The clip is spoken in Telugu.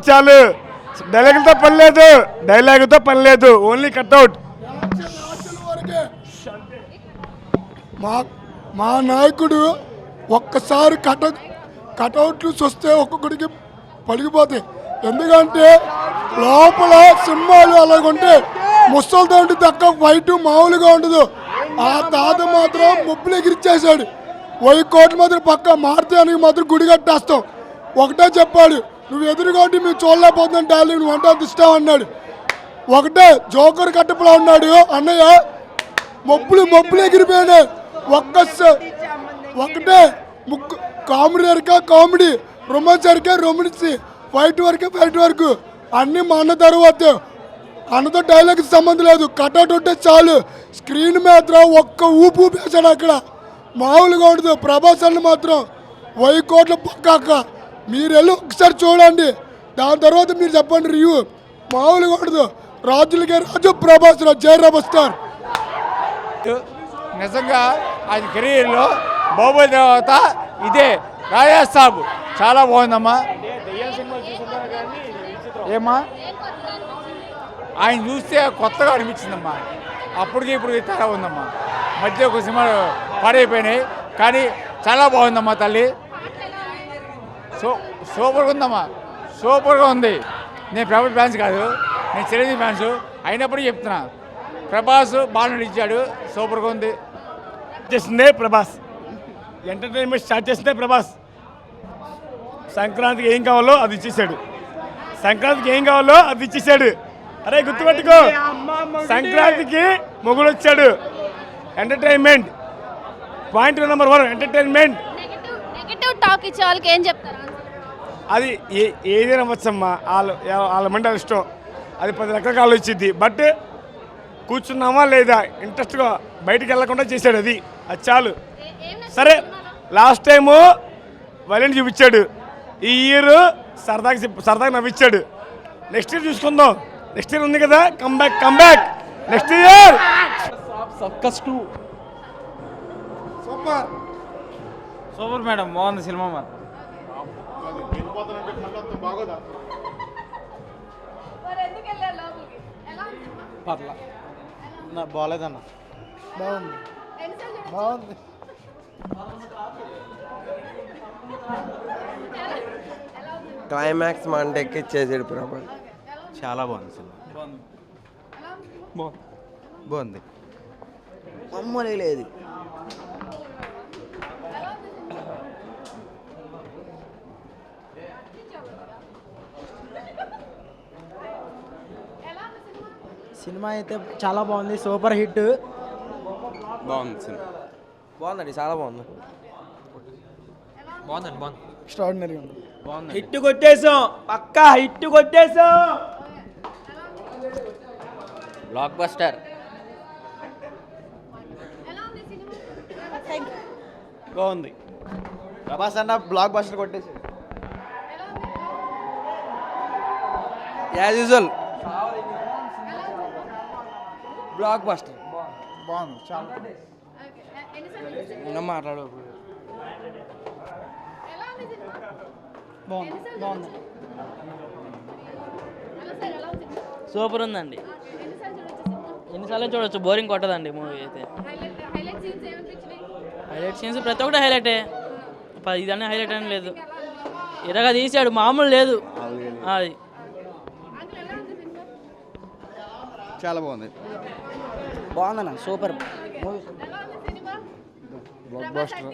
కట్అవుట్ చాలు, డైలాగుతో పని లేదు, ఓన్లీ కట్అవుట్. మా నాయకుడు ఒక్కసారి కటౌట్లు చూస్తే ఒక్కొక్కడికి పలిగిపోతాయి. ఎందుకంటే లోపల సినిమాలు అలాగుంటే ముసలితో ఉంటే తక్క వైట్ మామూలుగా ఉండదు. ఆ తాత మాత్రం ముప్పులు ఎగిరిచ్చేసాడు. 1000 కోట్లు మాత్రం పక్క మారుతానికి మాత్రం గుడి కట్టేస్తాం. ఒకటే చెప్పాడు, నువ్వు ఎదురుగా ఉంటే మేము చూడలేకపోతున్నాం డాలి, నువ్వు అంటే అంత ఇష్టం అన్నాడు. ఒకటే జోకర్ కట్టపులా ఉన్నాడు అన్నయ్య. మొప్పులు ఎగిరిపోయాడు. ఒకటే ముక్కు కామెడీ వరకే కామెడీ, రొమాన్స్ వరకే రొమాన్స్, ఫైట్ వరకు అన్నీ మా అన్న తర్వాత. అన్నతో డైలాగ్ సంబంధం లేదు, కట్అవుట్ ఉంటే చాలు. స్క్రీన్ మాత్రం ఒక్క ఊపు ఊపేశాడు అక్కడ, మామూలుగా ఉండదు. ప్రభాస్ అన్న మాత్రం 1000 కోట్ల పక్కాక. మీరు వెళ్ళి ఒకసారి చూడండి, దాని తర్వాత మీరు చెప్పండి రివ్యూ. మామూలుగా ఉండదు. రాజులకే రాజు ప్రభాస్ రాజు, జై రెబల్ స్టార్. నిజంగా ఆయన కెరీర్లో బాహుబలి తర్వాత ఇదే రాజాసాబు చాలా బాగుందమ్మా. ఏమా ఆయన చూస్తే కొత్తగా అనిపించిందమ్మా. అప్పటికి ఇప్పుడు తేడా ఉందమ్మా. మధ్య ఒక సినిమా పాడైపోయినాయి కానీ చాలా బాగుందమ్మా తల్లి. సూపర్గా ఉందమ్మా, సూపర్గా ఉంది. నేను ప్రభాస్ ఫ్యాన్స్ కాదు, నేను చిరంజీవి ఫ్యాన్స్ అయినప్పుడు చెప్తున్నా. ప్రభాస్ బాగా నడిచాడు, సూపర్గా ఉంది. చేసిందే ప్రభాస్, ఎంటర్టైన్మెంట్ స్టార్ట్ చేసిందే ప్రభాస్. సంక్రాంతికి ఏం కావాలో అది ఇచ్చేసాడు. అరే గుర్తుపెట్టుకో, సంక్రాంతికి మొగుడు వచ్చాడు. Entertainment point number 1 entertainment. Talk ఇచ్చే వాళ్ళకి ఏం చెప్తారు? అది ఏదైనా వచ్చమ్మా, వాళ్ళ మంటే ఇష్టం. అది 10 రకరకాలు వచ్చింది. బట్ కూర్చున్నామా లేదా ఇంట్రెస్ట్గా బయటికి వెళ్ళకుండా చేశాడు, అది చాలు. సరే, లాస్ట్ టైము వైలెంట్ చూపించాడు, ఈ ఇయర్ సరదాగా నవ్వించాడు. నెక్స్ట్ ఇయర్ చూసుకుందాం. నెక్స్ట్ ఇయర్ ఉంది కదా, comeback next year. Circus 2 super madam, బాగుంది సినిమా. పర్లా బాగాలేదన్న, బాగుంది. క్లైమాక్స్ మంట ఎక్కిచ్చేసాడు ప్రభాస్. చాలా బాగుంది సినిమా, బాగుంది. మామూలు లేదు. సినిమా అయితే చాలా బాగుంది, సూపర్ హిట్. బాగుంది సినిమా, బాగుందండి, చాలా బాగుంది. ఎక్స్ట్రాడినరీ ఉంది. హిట్ కొట్టేసాం, పక్కా హిట్ కొట్టేసాం. Blockbuster. బాగుంది. ప్రభాస్ అన్న బ్లాక్ బస్టర్ కొట్టేసి యాజ్ యూజువల్ బ్లాక్ బస్టర్. బాగుంది, చాలా ఇంకా మాట్లాడు. బాగుంది. సూపర్ ఉందండి, ఎన్నిసార్లు చూడొచ్చు, బోరింగ్ కొట్టదండి మూవీ అయితే. హైలైట్ సీన్స్ ప్రతి ఒక్కటి హైలైటే, ఇదనే హైలైట్ అని లేదు. ఇరగా తీసాడు, మామూలు లేదు అది. చాలా బాగుంది. బాగుందన్న, సూపర్. Block buster.